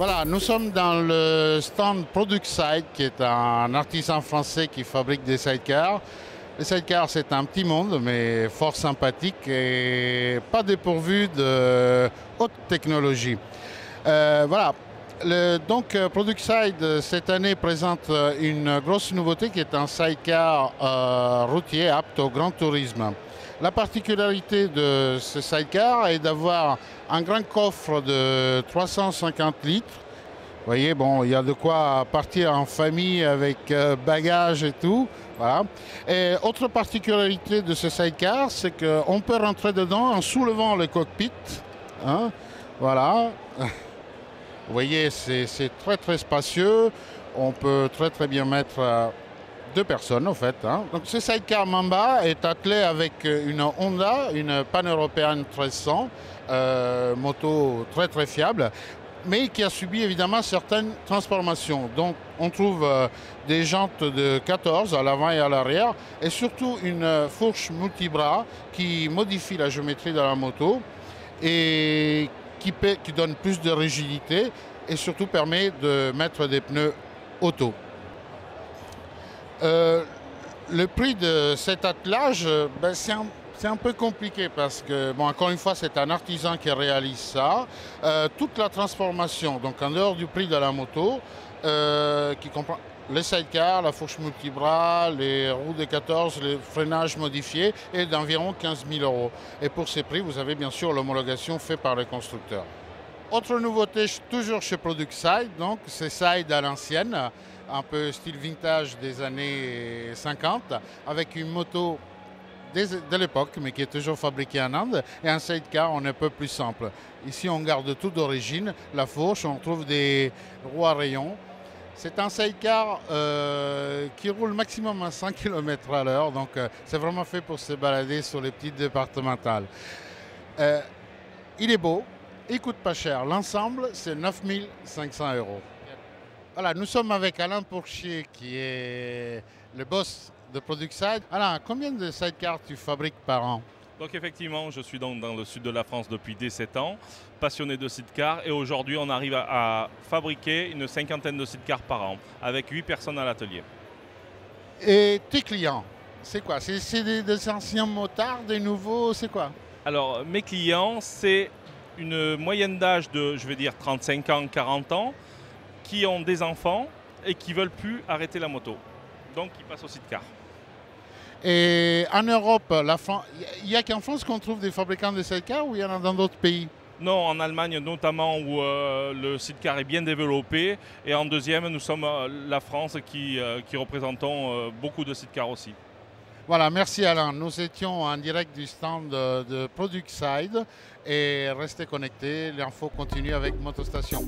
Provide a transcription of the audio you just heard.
Voilà, nous sommes dans le stand ProductSide, qui est un artisan français qui fabrique des sidecars. Les sidecars, c'est un petit monde, mais fort sympathique et pas dépourvu de haute technologie. Voilà. Donc ProductSide cette année présente une grosse nouveauté qui est un sidecar routier apte au grand tourisme. La particularité de ce sidecar est d'avoir un grand coffre de 350 litres. Vous voyez, bon, il y a de quoi partir en famille avec bagages et tout. Voilà. Et autre particularité de ce sidecar, c'est qu'on peut rentrer dedans en soulevant le cockpit. Hein, voilà. Vous voyez, c'est très très spacieux. On peut très bien mettre deux personnes en fait. Hein. Donc ce sidecar Mamba est attelé avec une Honda, une Pan-Européenne 1300, moto très fiable, mais qui a subi évidemment certaines transformations. Donc on trouve des jantes de 14 à l'avant et à l'arrière, et surtout une fourche multibras qui modifie la géométrie de la moto et qui donne plus de rigidité et surtout permet de mettre des pneus auto. Le prix de cet attelage, ben c'est un peu compliqué parce que, bon, encore une fois, c'est un artisan qui réalise ça. Toute la transformation, donc en dehors du prix de la moto, qui comprend les sidecars, la fourche multibras, les roues de 14, le freinage modifié, est d'environ 15 000 €. Et pour ces prix, vous avez bien sûr l'homologation faite par les constructeurs. Autre nouveauté, toujours chez ProductSide, donc c'est Side à l'ancienne, un peu style vintage des années 50, avec une moto de l'époque, mais qui est toujours fabriquée en Inde, et un sidecar on est un peu plus simple. Ici, on garde tout d'origine, la fourche, on trouve des roues à rayons. C'est un sidecar qui roule maximum à 100 km/h, donc c'est vraiment fait pour se balader sur les petites départementales. Il est beau, il coûte pas cher. L'ensemble, c'est 9 500 €. Voilà, nous sommes avec Alain Pourchier, qui est le boss de ProductSide. Alain, combien de sidecars tu fabriques par an? Donc effectivement, je suis donc dans le sud de la France depuis 17 ans, passionné de sidecars, et aujourd'hui on arrive à fabriquer une cinquantaine de sidecars par an, avec 8 personnes à l'atelier. Et tes clients, c'est quoi? C'est des anciens motards, des nouveaux, c'est quoi? Alors mes clients, c'est une moyenne d'âge de, je vais dire, 35 ans, 40 ans, qui ont des enfants et qui ne veulent plus arrêter la moto. Donc ils passent au sidecar. Et en Europe, il n'y a qu'en France qu'on trouve des fabricants de sidecars ou il y en a dans d'autres pays? Non, en Allemagne notamment, où le sidecar est bien développé. Et en deuxième, nous sommes la France qui représentons beaucoup de sidecars aussi. Voilà, merci Alain. Nous étions en direct du stand de ProductSide et restez connectés, l'info continue avec Motostation.